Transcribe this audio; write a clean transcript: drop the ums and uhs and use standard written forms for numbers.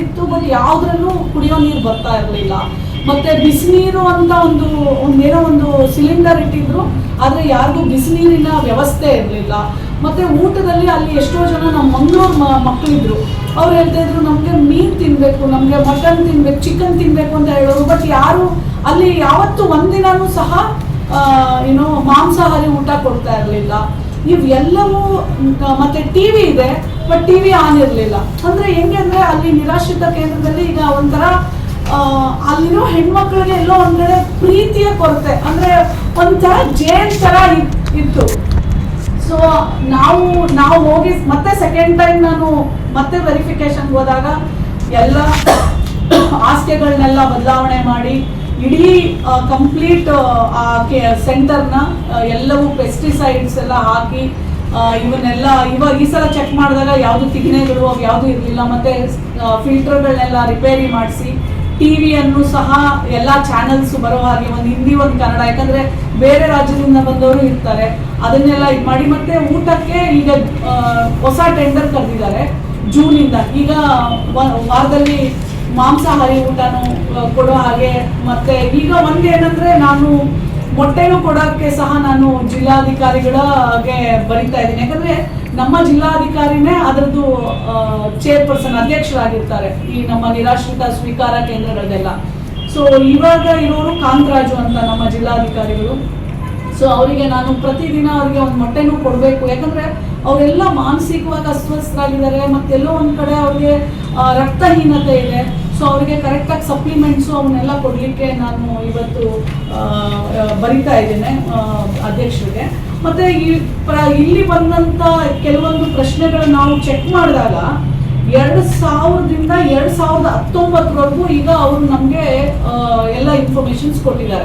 ಇತ್ತು, ಬಟ್ ಯಾವುದ್ರಲ್ಲೂ ಕುಡಿಯೋ ನೀರು ಬರ್ತಾ ಇರಲಿಲ್ಲ. ಮತ್ತು ಬಿಸಿನೀರು ಅಂತ ಏನೋ ಒಂದು ಸಿಲಿಂಡರ್ ಇಟ್ಟಿದ್ರು, ಆದರೆ ಯಾರಿಗೂ ಬಿಸಿನೀರಿನ ವ್ಯವಸ್ಥೆ ಇರಲಿಲ್ಲ. ಮತ್ತು ಊಟದಲ್ಲಿ ಅಲ್ಲಿ ಎಷ್ಟೋ ಜನ ನಮ್ಮ ಮಂಗಳೂರು ಮಕ್ಕಳಿದ್ರು, ಅವ್ರು ಹೇಳ್ತಾ ಇದ್ರು ನಮಗೆ ಮೀನು ತಿನ್ನಬೇಕು, ನಮಗೆ ಮಟನ್ ತಿನ್ಬೇಕು, ಚಿಕನ್ ತಿನ್ನಬೇಕು ಅಂತ ಹೇಳೋರು. ಬಟ್ ಯಾರು ಅಲ್ಲಿ ಯಾವತ್ತೂ ಒಂದಿನೂ ಸಹ ಮಾಂಸಾಹಾರಿ ಊಟ ಕೊಡ್ತಾ ಇರಲಿಲ್ಲ. ಇವೆಲ್ಲವೂ ಮತ್ತೆ ಟಿವಿ ಇದೆ, ಬಟ್ ಟಿವಿ ಆನ್ ಇರಲಿಲ್ಲ. ಅಂದರೆ ಹೆಂಗೆ ಅಂದರೆ ಅಲ್ಲಿ ನಿರಾಶ್ರಿತ ಕೇಂದ್ರದಲ್ಲಿ ಈಗ ಒಂಥರ ಅಲ್ಲಿರೋ ಹೆಣ್ಮಕ್ಳಿಗೆ ಎಲ್ಲೋ ಒಂದ್ ಕಡೆ ಪ್ರೀತಿಯ ಕೊರತೆ, ಅಂದರೆ ಒಂಥರ ಜೇಲ್ ಥರ ಇತ್ತು. ಸೊ ನಾವು ಹೋಗಿ ಮತ್ತೆ ಸೆಕೆಂಡ್ ಟೈಮ್ ನಾನು ಮತ್ತೆ ವೆರಿಫಿಕೇಶನ್ಗೆ ಹೋದಾಗ ಎಲ್ಲ ಹಾಸಿಗೆಗಳನ್ನೆಲ್ಲ ಬದಲಾವಣೆ ಮಾಡಿ ಇಡೀ ಕಂಪ್ಲೀಟ್ ಸೆಂಟರ್ನ ಎಲ್ಲವೂ ಪೆಸ್ಟಿಸೈಡ್ಸ್ ಎಲ್ಲ ಹಾಕಿ ಇವನ್ನೆಲ್ಲ ಈ ಸಲ ಚೆಕ್ ಮಾಡಿದಾಗ ಯಾವುದು ತಿಗಣೆಗಳು ಅವು ಯಾವುದು ಇರಲಿಲ್ಲ. ಮತ್ತು ಫಿಲ್ಟರ್ಗಳನ್ನೆಲ್ಲ ರಿಪೇರಿ ಮಾಡಿಸಿ ಟಿವಿಯನ್ನು ಸಹ ಎಲ್ಲ ಚಾನಲ್ಸ್ ಬರೋ ಹಾಗೆ ಒಂದು ಹಿಂದಿ ಒಂದು ಕನ್ನಡ, ಯಾಕಂದರೆ ಬೇರೆ ರಾಜ್ಯದಿಂದ ಬಂದವರು ಇರ್ತಾರೆ, ಅದನ್ನೆಲ್ಲ ಇದು ಮಾಡಿ. ಮತ್ತು ಊಟಕ್ಕೆ ಈಗ ಹೊಸ ಟೆಂಡರ್ ಕರೆದಿದ್ದಾರೆ ಜೂನಿಂದ. ಈಗ ವಾರದಲ್ಲಿ ಮಾಂಸಾಹಾರಿ ಊಟನೂ ಕೊಡೋ ಹಾಗೆ. ಮತ್ತು ಈಗ ಒಂದೇನಂದರೆ ನಾನು ಮೊಟ್ಟೆನೂ ಕೊಡೋಕ್ಕೆ ಸಹ ನಾನು ಜಿಲ್ಲಾಧಿಕಾರಿಗಳಿಗೆ ಬರಿತಾ ಇದ್ದೀನಿ, ಯಾಕಂದರೆ ನಮ್ಮ ಜಿಲ್ಲಾಧಿಕಾರಿನೇ ಅದರದ್ದು ಚೇರ್ಪರ್ಸನ್ ಅಧ್ಯಕ್ಷರಾಗಿರ್ತಾರೆ ಈ ನಮ್ಮ ನಿರಾಶ್ರಿತ ಸ್ವೀಕಾರ ಕೇಂದ್ರಗಳದೆಲ್ಲ. ಸೊ ಇವಾಗ ಇರೋರು ಕಾಂತರಾಜು ಅಂತ ನಮ್ಮ ಜಿಲ್ಲಾಧಿಕಾರಿಗಳು. ಸೊ ಅವರಿಗೆ ನಾನು ಪ್ರತಿದಿನ ಅವರಿಗೆ ಒಂದು ಮೊಟ್ಟೆನೂ ಕೊಡಬೇಕು, ಯಾಕಂದರೆ ಅವರೆಲ್ಲ ಮಾನಸಿಕವಾಗಿ ಅಸ್ವಸ್ಥರಾಗಿದ್ದಾರೆ. ಮತ್ತೆಲ್ಲೋ ಒಂದು ಕಡೆ ಅವ್ರಿಗೆ ರಕ್ತಹೀನತೆ ಇದೆ. ಸೊ ಅವರಿಗೆ ಕರೆಕ್ಟಾಗಿ ಸಪ್ಲಿಮೆಂಟ್ಸು ಅವನ್ನೆಲ್ಲ ಕೊಡಲಿಕ್ಕೆ ನಾನು ಇವತ್ತು ಬರಿತಾ ಇದ್ದೇನೆ ಅಧ್ಯಕ್ಷರಿಗೆ. ಮತ್ತು ಇಲ್ಲಿ ಬಂದಂಥ ಕೆಲವೊಂದು ಪ್ರಶ್ನೆಗಳನ್ನ ನಾವು ಚೆಕ್ ಮಾಡಿದಾಗ 2000ರಿಂದ 2019ವರೆಗೂ ಈಗ ಅವರು ನಮಗೆ ಎಲ್ಲ ಇನ್ಫಾರ್ಮೇಷನ್ಸ್ ಕೊಟ್ಟಿದ್ದಾರೆ.